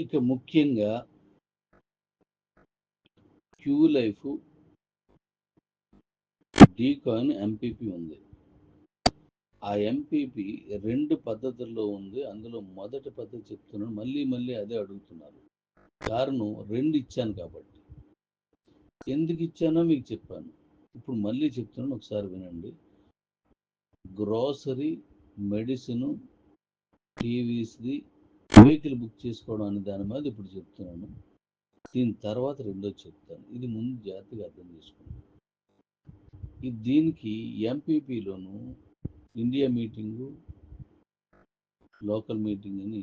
ఇక ముఖ్యంగా Q life డీకాయిన్ MPP ఉంది. ఆ ఎంపీపీ రెండు పద్ధతుల్లో ఉంది. అందులో మొదటి పద్ధతి చెప్తున్నాను, మళ్ళీ మళ్ళీ అదే అడుగుతున్నారు. కారణం రెండు ఇచ్చాను కాబట్టి. ఎందుకు ఇచ్చానో మీకు చెప్పాను, ఇప్పుడు మళ్ళీ చెప్తున్నాను, ఒకసారి వినండి. గ్రోసరీ, మెడిసిన్, టీవీస్ది, వెహికల్ బుక్ చేసుకోవడం అనే దాని మీద ఇప్పుడు చెప్తున్నాను. దీని తర్వాత రెండోది చెప్తాను. ఇది ముందు జాగ్రత్తగా అర్థం చేసుకోండి. దీనికి ఎంపీపీలోను ఇండియా మీటింగు, లోకల్ మీటింగ్ అని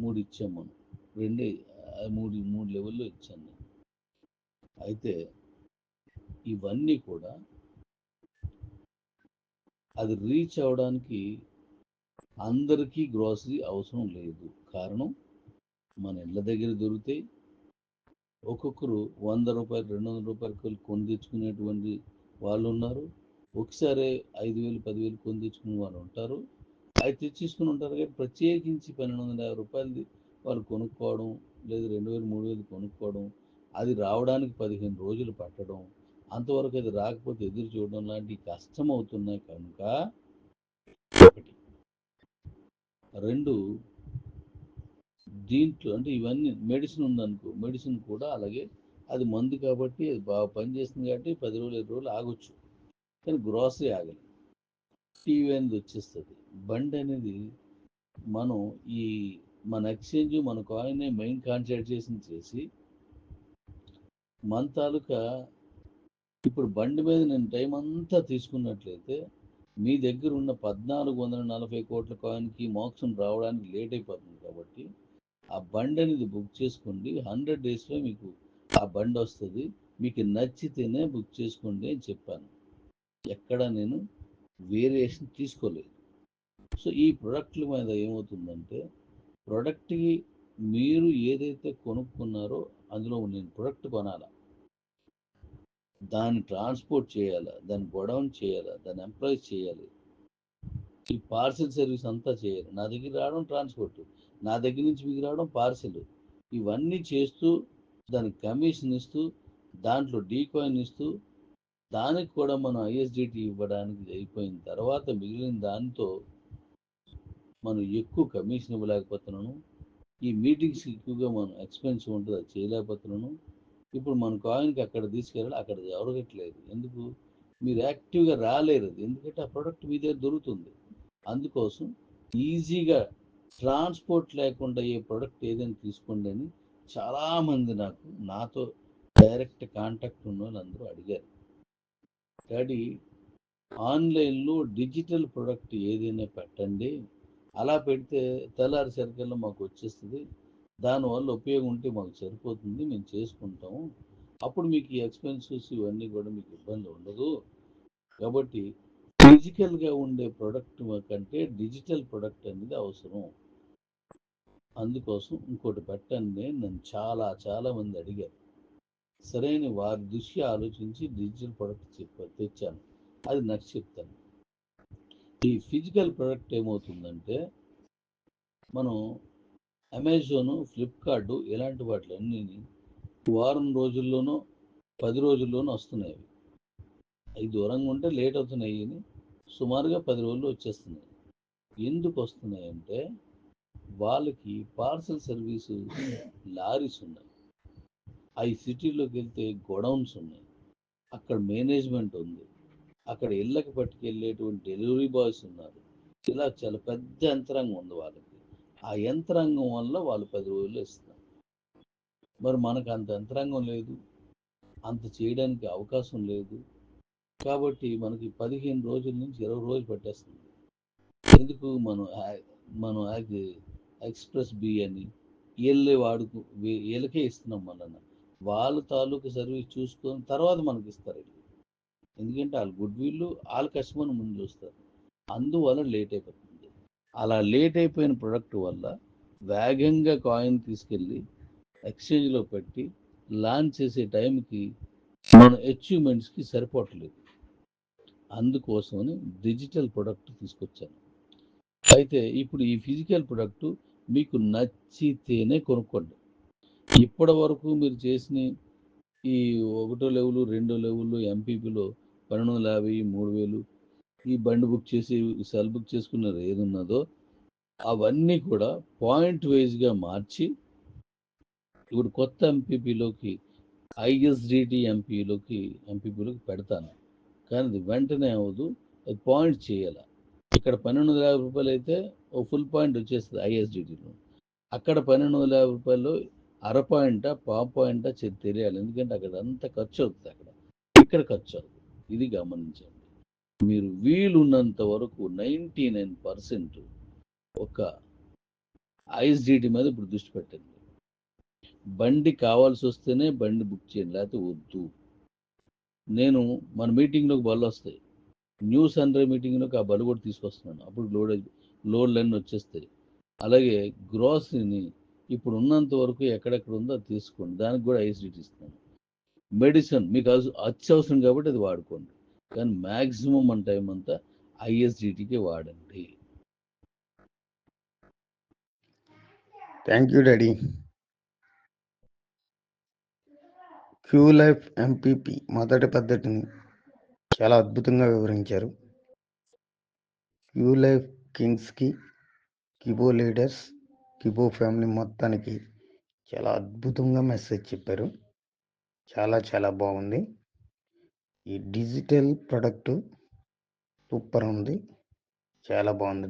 మూడు ఇచ్చాం మనం. రెండే మూడు లెవెల్లో ఇచ్చాను నేను. అయితే ఇవన్నీ కూడా అది రీచ్ అవ్వడానికి అందరికీ గ్రోసరీ అవసరం లేదు. కారణం, మన ఇళ్ళ దగ్గర దొరుకుతాయి. ఒక్కొక్కరు 100 రూపాయలు, 200 రూపాయలు కొని తెచ్చుకునేటువంటి వాళ్ళు ఉన్నారు. ఒకసారి 5,000, 10,000 కొని తెచ్చుకునే వాళ్ళు ఉంటారు. అవి తెచ్చేసుకుని ఉంటారు. కానీ ప్రత్యేకించి 1,250 రూపాయలది వాళ్ళు కొనుక్కోవడం, లేదా 2,000, 3,000 కొనుక్కోవడం, అది రావడానికి 15 రోజులు పట్టడం, అంతవరకు అది రాకపోతే ఎదురు చూడడం లాంటివి కష్టం అవుతున్నాయి కనుక ఒకటి. రెండు, దీంట్లో అంటే ఇవన్నీ మెడిసిన్ ఉందనుకో, మెడిసిన్ కూడా అలాగే, అది మందు కాబట్టి అది బాగా పనిచేస్తుంది కాబట్టి 10 రోజులు 20 రోజులు ఆగొచ్చు. కానీ గ్రోసరీ ఆగలేదు. టీవీ అనేది వచ్చేస్తుంది. బండి అనేది మనం ఈ మన ఎక్స్చేంజ్, మన కాయిన్ మెయిన్ కాన్సన్ట్రేషన్ చేసి మన తాలూకా ఇప్పుడు బండి మీద నేను టైం అంతా తీసుకున్నట్లయితే మీ దగ్గర ఉన్న 1,440 కోట్ల కాయిన్కి మోక్షం రావడానికి లేట్ అయిపోతుంది. కాబట్టి ఆ బండి అనేది బుక్ చేసుకోండి. 100 డేస్లో మీకు ఆ బండి వస్తుంది. మీకు నచ్చితేనే బుక్ చేసుకోండి అని చెప్పాను. ఎక్కడ నేను వేరియేషన్ తీసుకోలేదు. సో ఈ ప్రొడక్ట్ల మీద ఏమవుతుందంటే, ప్రొడక్ట్కి మీరు ఏదైతే కొనుక్కున్నారో అందులో నేను ప్రొడక్ట్ కొనాలా, దాన్ని ట్రాన్స్పోర్ట్ చేయాలా, దాన్ని గొడౌన్ చేయాలా, దాన్ని ఎంప్లాయ్స్ చేయాలి, ఈ పార్సిల్ సర్వీస్ అంతా చేయాలి. నా దగ్గర రావడం ట్రాన్స్పోర్ట్, నా దగ్గర నుంచి మీకు రావడం పార్సిల్, ఇవన్నీ చేస్తూ దానికి కమిషన్ ఇస్తూ దాంట్లో డీకాయిన్ ఇస్తూ దానికి కూడా మనం ఐఎస్డిటి ఇవ్వడానికి అయిపోయిన తర్వాత మిగిలిన దాంతో మనం ఎక్కువ కమిషన్ ఇవ్వలేకపోతున్నాను. ఈ మీటింగ్స్కి ఎక్కువగా మనం ఎక్స్పెన్స్ ఉంటుంది, అది చేయలేకపోతున్నాను. ఇప్పుడు మన కాయిన్కి అక్కడ తీసుకెళ్ళాలి, అక్కడ జరగట్లేదు. ఎందుకు? మీరు యాక్టివ్గా రాలేరు. ఎందుకంటే ఆ ప్రోడక్ట్ మీ దగ్గర దొరుకుతుంది. అందుకోసం ఈజీగా ట్రాన్స్పోర్ట్ లేకుండా ఏ ప్రోడక్ట్ ఏదైనా తీసుకోండి అని చాలామంది నాతో డైరెక్ట్ కాంటాక్ట్ ఉన్న వాళ్ళు అందరూ అడిగారు. డాడీ, ఆన్లైన్లో డిజిటల్ ప్రోడక్ట్ ఏదైనా పెట్టండి, అలా పెడితే తెల్లారి సరికల్లా మాకు వచ్చేస్తుంది, దానివల్ల ఉపయోగం ఉంటే మాకు సరిపోతుంది, మేము చేసుకుంటాము, అప్పుడు మీకు ఈ ఎక్స్పెన్సెస్ ఇవన్నీ కూడా మీకు ఇబ్బంది ఉండదు. కాబట్టి ఫిజికల్గా ఉండే ప్రోడక్ట్ కంటే డిజిటల్ ప్రోడక్ట్ అనేది అవసరం, అందుకోసం ఇంకోటి పెట్టండి నన్ను చాలా మంది అడిగారు. సరైన వారి దృష్టి ఆలోచించి డిజిటల్ ప్రోడక్ట్ తెచ్చాను. అది నెక్స్ట్ చెప్తాను. ఈ ఫిజికల్ ప్రోడక్ట్ ఏమవుతుందంటే, మనం అమెజాను, ఫ్లిప్కార్టు ఇలాంటి వాటిలన్నీ వారం రోజుల్లోనో 10 రోజుల్లోనూ వస్తున్నాయి. అవి దూరంగా ఉంటే లేట్ అవుతున్నాయి, అని సుమారుగా 10 రోజుల్లో వచ్చేస్తున్నాయి. ఎందుకు వస్తున్నాయంటే వాళ్ళకి పార్సల్ సర్వీసు లారీస్ ఉన్నాయి, అవి సిటీలోకి వెళ్తే గొడౌన్స్ ఉన్నాయి, అక్కడ మేనేజ్మెంట్ ఉంది, అక్కడ ఇళ్ళకి పట్టుకెళ్ళేటువంటి డెలివరీ బాయ్స్ ఉన్నారు. ఇలా చాలా పెద్ద యంత్రాంగం ఉంది వాళ్ళకి. ఆ యంత్రాంగం వల్ల వాళ్ళు 10 రోజుల్లో ఇస్తున్నారు. మరి మనకు అంత యంత్రాంగం లేదు, అంత చేయడానికి అవకాశం లేదు. కాబట్టి మనకి 15 రోజుల నుంచి 20 రోజులు పట్టేస్తుంది. ఎందుకు? మనం ఎక్స్ప్రెస్ బి అని వీళ్ళే వీళ్ళకే ఇస్తున్నాం. వాళ్ళ తాలూకు సర్వీస్ చూసుకొని తర్వాత మనకి ఇస్తారు. ఎందుకంటే వాళ్ళ గుడ్ విల్, వాళ్ళ కస్టమర్ని ముందు చూస్తారు. అందువల్ల లేట్ అయిపోతుంది. అలా లేట్ అయిపోయిన ప్రొడక్ట్ వల్ల వేగంగా కాయిన్ తీసుకెళ్ళి ఎక్స్చేంజ్లో పెట్టి లాంచ్ చేసే టైంకి మన అచీవ్మెంట్స్కి సరిపోవట్లేదు. అందుకోసమని డిజిటల్ ప్రొడక్ట్ తీసుకొచ్చాను. అయితే ఇప్పుడు ఈ ఫిజికల్ ప్రొడక్ట్ మీకు నచ్చితేనే కొనుక్కోండి. ఇప్పటి వరకు మీరు చేసిన ఈ ఒకటో లెవెల్, రెండో లెవెల్ ఎంపీపీలో 1250, 3000 ఈ బండి బుక్ చేసి సెల్ బుక్ చేసుకున్నది ఏది ఉన్నదో అవన్నీ కూడా పాయింట్ వైజ్గా మార్చి ఇప్పుడు కొత్త ఎంపీపీలోకి ఐఎస్డిటి ఎంపీపీలోకి పెడతాను. కానీ అది వెంటనే అవ్వదు, అది పాయింట్ చేయాలి. ఇక్కడ 1250 రూపాయలు అయితే ఓ ఫుల్ పాయింట్ వచ్చేస్తుంది ఐఎస్డిటీలో. అక్కడ 1250 రూపాయలు అర పాయింటా పాయింటా తెలియాలి. ఎందుకంటే అక్కడ అంత ఖర్చు అవుతుంది, ఇక్కడ ఖర్చు అవుతుంది. ఇది గమనించండి. మీరు వీలున్నంత వరకు 99% ఒక ఐఎస్డిటి మీద ఇప్పుడు దృష్టి పెట్టండి. బండి కావాల్సి వస్తేనే బండి బుక్ చేయండి, లేకపోతే వద్దు. నేను మన మీటింగ్లోకి బళ్ళు వస్తాయి, న్యూస్ అండర్ మీటింగ్లోకి ఆ బళ్ళు కూడా తీసుకొస్తున్నాను. అప్పుడు లోడ్లన్నీ వచ్చేస్తాయి. అలాగే గ్రాసరీని ఇప్పుడు ఉన్నంత వరకు ఎక్కడెక్కడ ఉందో అది తీసుకోండి, దానికి కూడా ఐఎస్డిటి ఇస్తున్నాను. మెడిసిన్ మీకు అత్యవసరం కాబట్టి అది వాడుకోండి, కానీ మ్యాక్సిమం మన టైం అంతా ఐఎస్డిటికి వాడండి. Thank you daddy. Q life MPP మొదటి పద్ధతిని చాలా అద్భుతంగా వివరించారు. క్యూ లైఫ్ కింగ్స్కి, కిబో లీడర్స్, కిబో ఫ్యామిలీ మొత్తానికి చాలా అద్భుతంగా మెసేజ్ చెప్పారు. చాలా చాలా బాగుంది. ఈ డిజిటల్ ప్రొడక్ట్ సూపర్ ఉంది, చాలా బాగుంది.